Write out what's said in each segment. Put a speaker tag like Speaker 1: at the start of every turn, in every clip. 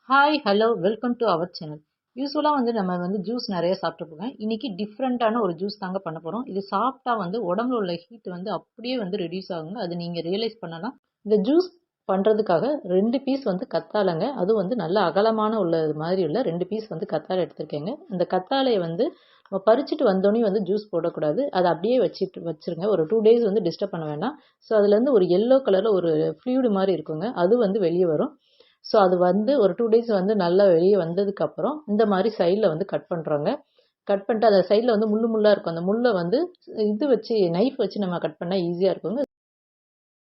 Speaker 1: Hi hello welcome to our channel. யூஸ்வலாக நம்ம juice நிறைய சாப்பிட்ருப்போங்க. இன்னைக்கு டிஃப்ரெண்ட்டான ஒரு ஜூஸ் தாங்க பண்ண போகிறோம். இது சாப்பிட்டா உடம்புல உள்ள ஹீட் அப்படியே ரெடியூஸ் ஆகுங்க. அது நீங்கள் ரியலைஸ் பண்ணலாம். இந்த ஜூஸ் பண்ணுறதுக்காக 2 பீஸ் கத்தாழைங்க. அதுவும் நல்ல அகலமான உள்ள மாதிரி உள்ள 2 பீஸ் கத்தாழை எடுத்திருக்கேங்க. இந்த கத்தாழையை நம்ம பறிச்சுட்டு வந்தோடனே ஜூஸ் போடக்கூடாது. அதை அப்படியே வச்சிருங்க. ஒரு 2 days டிஸ்டர்ப் பண்ண வேண்டாம். ஸோ அதுலேருந்து ஒரு எல்லோ கலரில் ஒரு ஃப்ளூயிடு மாதிரி இருக்குங்க. அது வெளியே வரும். ஸோ அது ஒரு 2 days நல்லா வெளியே வந்ததுக்கப்புறம் இந்த மாதிரி சைடில் கட் பண்ணுறோங்க. கட் பண்ணிட்டு அந்த சைடில் முள்ளு முள்ளாக இருக்கும். அந்த முள்ளை இது வச்சு நைஃப் வச்சு நம்ம கட் பண்ணால் ஈஸியாக இருக்குங்க.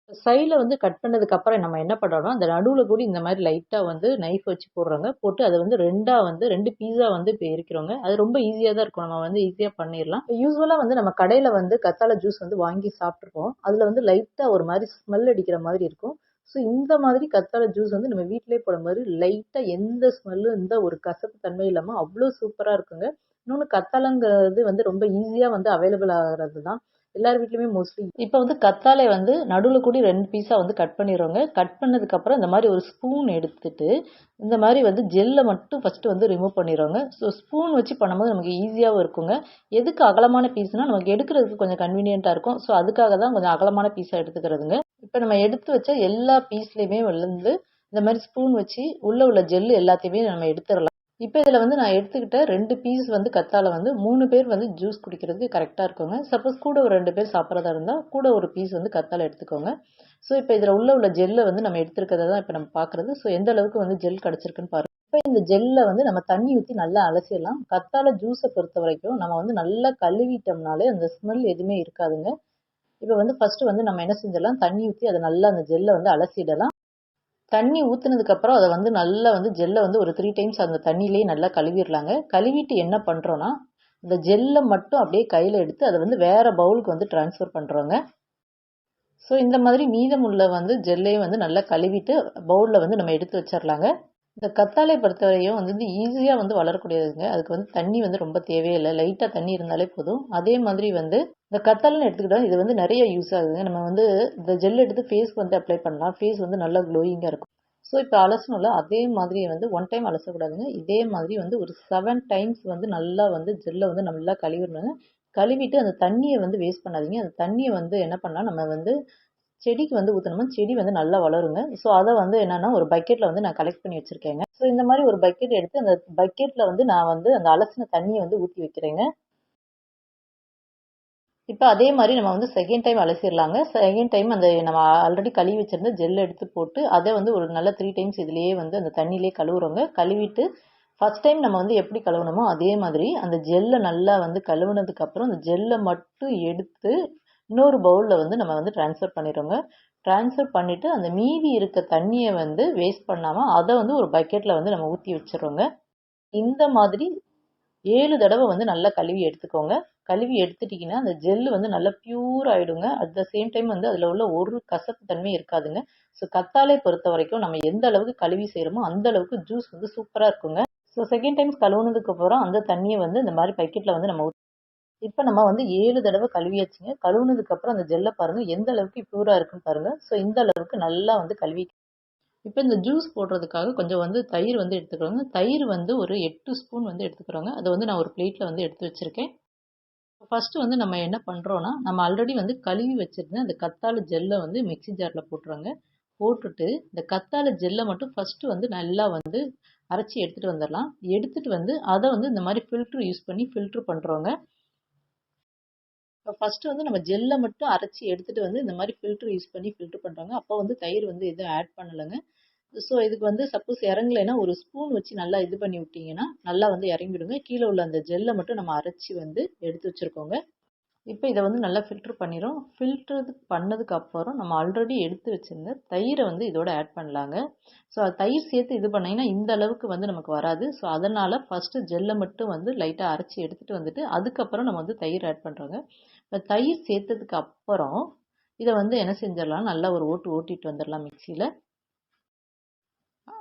Speaker 1: சைடில் கட் பண்ணதுக்கப்புறம் நம்ம என்ன பண்ணுறோம்னா, அந்த நடுவில் கூடி இந்த மாதிரி லைட்டாக நைஃப் வச்சு போடுறோங்க. போட்டு அதை ரெண்டாக 2 பீஸாக இப்போ எரிக்கிறோங்க. அது ரொம்ப ஈஸியாக தான் இருக்கும். நம்ம ஈஸியாக பண்ணிடலாம். யூஸ்வலாக நம்ம கடையில் கத்தாழை ஜூஸ் வாங்கி சாப்பிட்ருப்போம். அதில் லைட்டாக ஒரு மாதிரி ஸ்மெல் அடிக்கிற மாதிரி இருக்கும். ஸோ இந்த மாதிரி கத்தாழை ஜூஸ் நம்ம வீட்டிலே போடும்போது லைட்டாக எந்த ஸ்மெல்லும் இந்த ஒரு கசப்பு தன்மை இல்லாமல் அவ்வளோ சூப்பராக இருக்குங்க. இன்னொன்று கத்தாழைங்கிறது ரொம்ப ஈஸியாக அவைலபிள் ஆகிறது தான். எல்லார் வீட்லையுமே மோஸ்ட்லி இப்போ கத்தாழை நடுவில் கூடி 2 பீஸாக கட் பண்ணிடுறோங்க. கட் பண்ணதுக்கப்புறம் இந்த மாதிரி ஒரு ஸ்பூன் எடுத்துட்டு இந்த மாதிரி ஜெல்லை மட்டும் ஃபஸ்ட்டு ரிமூவ் பண்ணிடுறோங்க. ஸோ ஸ்பூன் வச்சு பண்ணும்போது நமக்கு ஈஸியாகவும் இருக்குங்க. எதுக்கு அகலமான பீஸ்னால் நமக்கு எடுக்கிறதுக்கு கொஞ்சம் கன்வீனியண்ட்டாக இருக்கும். ஸோ அதுக்காக தான் கொஞ்சம் அகலமான பீஸாக எடுத்துக்கிறதுங்க. இப்போ நம்ம எடுத்து வச்ச எல்லா பீஸ்லேயுமே இந்த மாதிரி ஸ்பூன் வச்சு உள்ள ஜெல்லு எல்லாத்தையுமே நம்ம எடுத்துடலாம். இப்போ இதில் நான் எடுத்துக்கிட்ட 2 பீஸ் கத்தாழை 3 பேர் ஜூஸ் குடிக்கிறதுக்கு கரெக்டாக இருக்குங்க. சப்போஸ் கூட ஒரு 2 பேர் சாப்பிட்றதா இருந்தால் கூட ஒரு பீஸ் கத்தாழை எடுத்துக்கோங்க. ஸோ இப்போ இதில் உள்ள ஜெல்லை நம்ம எடுத்துருக்கிறத தான் இப்போ நம்ம பார்க்குறது. ஸோ எந்த அளவுக்கு ஜெல் கிடச்சிருக்குன்னு பாருங்கள். இப்போ இந்த ஜெல்லை நம்ம தண்ணி ஊற்றி நல்லா அலசிடலாம். கத்தாழை ஜூஸை பொறுத்த வரைக்கும் நம்ம நல்லா கழுவிட்டோம்னாலே அந்த ஸ்மெல் எதுவுமே இருக்காதுங்க. இப்போ ஃபஸ்ட்டு நம்ம என்ன செஞ்சிடலாம், தண்ணி ஊற்றி அதை நல்லா அந்த ஜெல்லை அலசிடலாம். தண்ணி ஊற்றுனதுக்கப்புறம் அதை நல்லா ஜெல்லை ஒரு 3 times அந்த தண்ணியிலேயே நல்லா கழுவிடலாங்க. கழுவிட்டு என்ன பண்ணுறோன்னா, இந்த ஜெல்லை மட்டும் அப்படியே கையில் எடுத்து அதை வேறு பவுலுக்கு ட்ரான்ஸ்ஃபர் பண்ணுறோங்க. ஸோ இந்த மாதிரி மீதமுள்ள ஜெல்லையும் நல்லா கழுவிட்டு பவுலில் நம்ம எடுத்து வச்சிடலாங்க. இந்த கத்தாழை பொறுத்தவரையும் ஈஸியாக வளரக்கூடியதுங்க. அதுக்கு தண்ணி ரொம்ப தேவையில்லை. லைட்டாக தண்ணி இருந்தாலே போதும். அதே மாதிரி இந்த கத்தாழைன்னு எடுத்துக்கிட்டோம். இது நிறைய யூஸ் ஆகுதுங்க. நம்ம இந்த ஜெல் எடுத்து ஃபேஸ்க்கு அப்ளை பண்ணலாம். ஃபேஸ் நல்லா க்ளோயிங்காக இருக்கும். ஸோ இப்போ அலசணும்ல, அதே மாதிரி 1 time அலசக்கூடாதுங்க. இதே மாதிரி ஒரு 7 times நல்லா ஜெல்லை நல்லா கழுவிடணுங்க. கழுவிட்டு அந்த தண்ணியை வேஸ்ட் பண்ணாதீங்க. அந்த தண்ணியை என்ன பண்ணால் நம்ம செடிக்கு ஊற்றணுமா, செடி நல்லா வளருங்க. ஸோ அதை என்னன்னா ஒரு பக்கெட்டில் நான் கலெக்ட் பண்ணி வச்சுருக்கேங்க. ஸோ இந்த மாதிரி ஒரு பக்கெட் எடுத்து அந்த பக்கெட்டில் நான் அந்த அலசின தண்ணியை ஊற்றி வைக்கிறேங்க. இப்போ அதே மாதிரி நம்ம செகண்ட் டைம் அலசிடலாங்க. செகண்ட் டைம் அந்த நம்ம ஆல்ரெடி கழுவி வச்சுருந்த ஜெல் எடுத்து போட்டு அதை ஒரு நல்ல 3 times இதுலேயே அந்த தண்ணியிலே கழுவுறோங்க. கழுவிட்டு ஃபஸ்ட் டைம் நம்ம எப்படி கழுவணுமோ அதே மாதிரி அந்த ஜெல்லை நல்லா கழுவுனதுக்கப்புறம் அந்த ஜெல்லை மட்டும் எடுத்து இன்னொரு பவுலில் நம்ம ட்ரான்ஸ்ஃபர் பண்ணிடுறோங்க. ட்ரான்ஸ்ஃபர் பண்ணிவிட்டு அந்த மீதி இருக்க தண்ணியை வேஸ்ட் பண்ணாமல் அதை ஒரு பக்கெட்டில் நம்ம ஊற்றி வச்சிடுறோங்க. இந்த மாதிரி 7 தடவை நல்லா கழுவி எடுத்துக்கோங்க. கழுவி எடுத்துட்டிங்கன்னா அந்த ஜெல்லு நல்லா பியூர் ஆகிடுங்க. அட் த சேம் டைம் அதில் உள்ள ஒரு கசப்பு தன்மை இருக்காதுங்க. ஸோ கத்தாழை பொறுத்த வரைக்கும் நம்ம எந்த அளவுக்கு கழுவி செய்கிறோமோ அந்த அளவுக்கு ஜூஸ் சூப்பராக இருக்குங்க. ஸோ செகண்ட் டைம்ஸ் கழுவுனதுக்கு அப்புறம் அந்த தண்ணியை இந்த மாதிரி பக்கெட்டில் நம்ம இப்போ நம்ம 7 தடவை கழுவியாச்சுங்க. கழுவுனதுக்கப்புறம் அந்த ஜெல்லை பாருங்கள் எந்த அளவுக்கு பியூராக இருக்குன்னு பாருங்கள். ஸோ இந்த அளவுக்கு நல்லா கழுவி இப்போ இந்த ஜூஸ் போடுறதுக்காக கொஞ்சம் தயிர் எடுத்துக்கிறோங்க. தயிர் ஒரு 8 ஸ்பூன் எடுத்துக்கிறோங்க. அதை நான் ஒரு பிளேட்டில் எடுத்து வச்சுருக்கேன். ஃபஸ்ட்டு நம்ம என்ன பண்ணுறோன்னா, நம்ம ஆல்ரெடி கழுவி வச்சுருந்தேன் அந்த கத்தாழை ஜெல்லை மிக்ஸி ஜாரில் போட்டுருவாங்க. போட்டுட்டு இந்த கத்தாழை ஜெல்லை மட்டும் ஃபஸ்ட்டு நல்லா அரைச்சி எடுத்துகிட்டு வந்துடலாம். எடுத்துகிட்டு அதை இந்த மாதிரி ஃபில்ட்ரு யூஸ் பண்ணி ஃபில்ட்ரு பண்ணுறோங்க. இப்போ ஃபஸ்ட்டு நம்ம ஜெல்லை மட்டும் அரைச்சி எடுத்துகிட்டு இந்த மாதிரி ஃபில்ட்ரு யூஸ் பண்ணி ஃபில்ட்ரு பண்ணுறாங்க. அப்போ தயிர் எதுவும் ஆட் பண்ணலைங்க. ஸோ இதுக்கு சப்போஸ் இறங்கலைன்னா ஒரு ஸ்பூன் வச்சு நல்லா இது பண்ணி விட்டிங்கன்னா நல்லா இறங்கிடுங்க. கீழே உள்ள அந்த ஜெல்லை மட்டும் நம்ம அரைச்சி எடுத்து வச்சுருக்கோங்க. இப்போ இதை நல்லா ஃபில்ட்ரு பண்ணிடும். ஃபில்ட்ரு பண்ணதுக்கு அப்புறம் நம்ம ஆல்ரெடி எடுத்து வச்சுருந்த தயிரை இதோட ஆட் பண்ணலாங்க. ஸோ தயிர் சேர்த்து இது பண்ணிங்கன்னா இந்த அளவுக்கு நமக்கு வராது. ஸோ அதனால் ஃபஸ்ட்டு ஜெல்லை மட்டும் லைட்டாக அரைச்சி எடுத்துகிட்டு அதுக்கப்புறம் நம்ம தயிர் ஆட் பண்ணுறோங்க. இப்போ தயிர் சேர்த்ததுக்கு அப்புறம் இதை என்ன செஞ்சிடலாம், நல்லா ஒரு ஓட்டிட்டு வந்துடலாம் மிக்சியில்.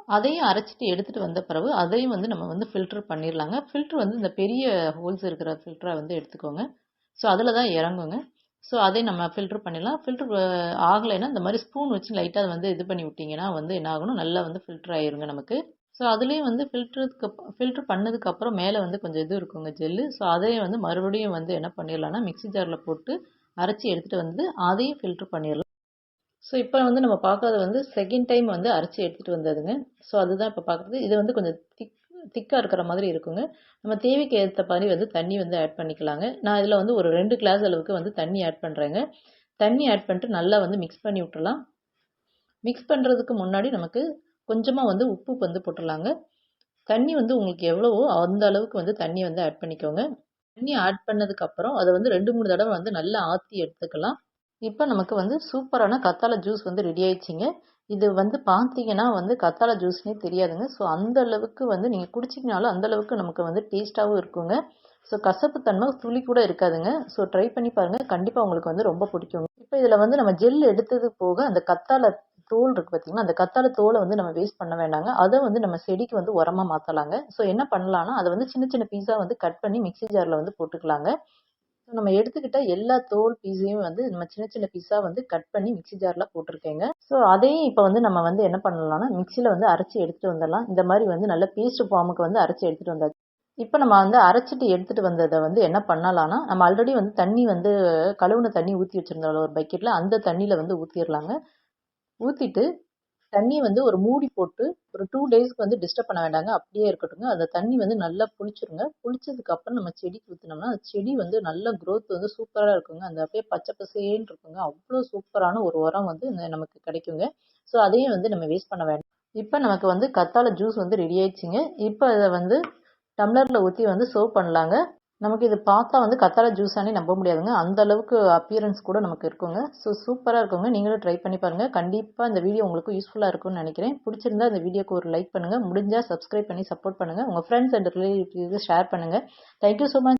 Speaker 1: அதையும் அரைச்சிட்டு எடுத்துகிட்டு வந்த பிறகு அதையும் நம்ம ஃபில்ட்ரு பண்ணிடலாங்க. ஃபில்ட்ரு இந்த பெரிய ஹோல்ஸ் இருக்கிற ஃபில்டரை எடுத்துக்கோங்க. ஸோ அதில் தான் இறங்குங்க. ஸோ அதை நம்ம ஃபில்ட்ரு பண்ணிடலாம். ஃபில்ட்ரு ஆகலைன்னா இந்த மாதிரி ஸ்பூன் வச்சு லைட்டாக இது பண்ணி விட்டிங்கன்னா என்ன ஆகணும், நல்லா ஃபில்ட்ரு ஆயிருங்க நமக்கு. ஸோ அதுலேயும் வந்து ஃபில்ட்ரு பண்ணதுக்கப்புறம் மேலே வந்து கொஞ்சம் இது இருக்குங்க ஜெல்லு. ஸோ அதையும் வந்து மறுபடியும் வந்து என்ன பண்ணிடலாம்னா மிக்ஸி ஜாரில் போட்டு அரைச்சி எடுத்துகிட்டு வந்து அதையும் ஃபில்ட்ரு பண்ணிடலாம். ஸோ இப்போ வந்து நம்ம பார்க்குறது வந்து செகண்ட் டைம் வந்து அரைச்சி எடுத்துகிட்டு வந்ததுங்க. ஸோ அதுதான் இப்போ பார்க்குறது. இது வந்து கொஞ்சம் திக்காக இருக்கிற மாதிரி இருக்குங்க. நம்ம தேவைக்கு ஏற்ற மாதிரி வந்து தண்ணி வந்து ஆட் பண்ணிக்கலாங்க. நான் இதில் வந்து ஒரு 2 கிளாஸ் அளவுக்கு வந்து தண்ணி ஆட் பண்ணுறேங்க. தண்ணி ஆட் பண்ணிட்டு நல்லா வந்து மிக்ஸ் பண்ணி விட்டுறலாம். மிக்ஸ் பண்ணுறதுக்கு முன்னாடி நமக்கு கொஞ்சமாக வந்து உப்பு வந்து போட்டுடலாங்க. தண்ணி வந்து உங்களுக்கு எவ்வளவோ அந்த அளவுக்கு வந்து தண்ணி வந்து ஆட் பண்ணிக்கோங்க. தண்ணி ஆட் பண்ணதுக்கப்புறம் அதை வந்து 2-3 தடவை வந்து நல்லா ஆற்றி எடுத்துக்கலாம். இப்போ நமக்கு வந்து சூப்பரான கத்தாழை ஜூஸ் வந்து ரெடி ஆயிடுச்சுங்க. இது வந்து பார்த்தீங்கன்னா வந்து கத்தாழை ஜூஸ்னே தெரியாதுங்க. ஸோ அந்த அளவுக்கு வந்து நீங்கள் குடிச்சிங்கனாலும் அந்த அளவுக்கு நமக்கு வந்து டேஸ்ட்டாகவும் இருக்குங்க. ஸோ கசப்பு தன்மை துளி கூட இருக்காதுங்க. ஸோ ட்ரை பண்ணி பாருங்கள். கண்டிப்பாக உங்களுக்கு வந்து ரொம்ப பிடிக்குங்க. இப்போ இதில் வந்து நம்ம ஜெல் எடுத்தது போக அந்த கத்தாழை தோல் இருக்குது பார்த்தீங்கன்னா, அந்த கத்தாழை தோலை வந்து நம்ம வேஸ்ட் பண்ண வேண்டாங்க. அதை வந்து நம்ம செடிக்கு வந்து உரமாக மாற்றலாங்க. ஸோ என்ன பண்ணலான்னா அதை வந்து சின்ன சின்ன பீஸாக வந்து கட் பண்ணி மிக்ஸி ஜாரில் வந்து போட்டுக்கலாங்க. ஸோ நம்ம எடுத்துக்கிட்ட எல்லா தோல் பீஸையும் வந்து நம்ம சின்ன சின்ன பீஸாக வந்து கட் பண்ணி மிக்ஸி ஜாரில் போட்டிருக்கேங்க. ஸோ அதையும் இப்போ வந்து நம்ம வந்து என்ன பண்ணலாம்னா மிக்ஸியில் வந்து அரைச்சி எடுத்துகிட்டு வந்துடலாம். இந்த மாதிரி வந்து நல்ல பேஸ்ட் ஃபார்முக்கு வந்து அரைச்சி எடுத்துகிட்டு வந்தாச்சு. இப்போ நம்ம வந்து அரைச்சிட்டு எடுத்துகிட்டு வந்ததை வந்து என்ன பண்ணலாம்னா நம்ம ஆல்ரெடி வந்து தண்ணி வந்து கழுவுன தண்ணி ஊற்றி வச்சுருந்தோம் ஒரு பக்கெட்டில், அந்த தண்ணியில் வந்து ஊற்றிடலாங்க. ஊற்றிட்டு தண்ணி வந்து ஒரு மூடி போட்டு ஒரு 2 டேஸ்க்கு வந்து டிஸ்டர்ப் பண்ண வேண்டாங்க. அப்படியே இருக்கட்டுங்க. அந்த தண்ணி வந்து நல்லா புளிச்சிருங்க. புளிச்சதுக்கப்புறம் நம்ம செடிக்கு ஊற்றினோம்னா அந்த செடி வந்து நல்ல க்ரோத் வந்து சூப்பராக இருக்குங்க. அந்த அப்படியே பச்சை பசேன்னு இருக்குங்க. அவ்வளோ சூப்பரான ஒரு உரம் வந்து நமக்கு கிடைக்குங்க. ஸோ அதையும் வந்து நம்ம வேஸ்ட் பண்ண வேண்டாம். இப்போ நமக்கு வந்து கத்தாழை ஜூஸ் வந்து ரெடி ஆயிடுச்சுங்க. இப்போ அதை வந்து டம்ளரில் ஊற்றி வந்து சர்வ் பண்ணலாங்க. நமக்கு இது பார்த்தா வந்து கத்தாழை ஜூஸானே நம்ப முடியாதுங்க. அந்த அளவுக்கு அப்பியரன்ஸ் கூட நமக்கு இருக்குங்க. ஸோ சூப்பராக இருக்குங்க. நீங்களும் ட்ரை பண்ணி பாருங்கள். கண்டிப்பாக இந்த வீடியோ உங்களுக்கு யூஸ்ஃபுல்லாக இருக்கும்னு நினைக்கிறேன். பிடிச்சிருந்தா இந்த வீடியோக்கு ஒரு லைக் பண்ணுங்கள். முடிஞ்சால் சப்ஸ்கிரைப் பண்ணி சப்போர்ட் பண்ணுங்கள். உங்கள் ஃப்ரெண்ட்ஸ் அண்ட் ரிலேட்டிவ்ஸுக்கு ஷேர் பண்ணுங்கள். Thank you so much.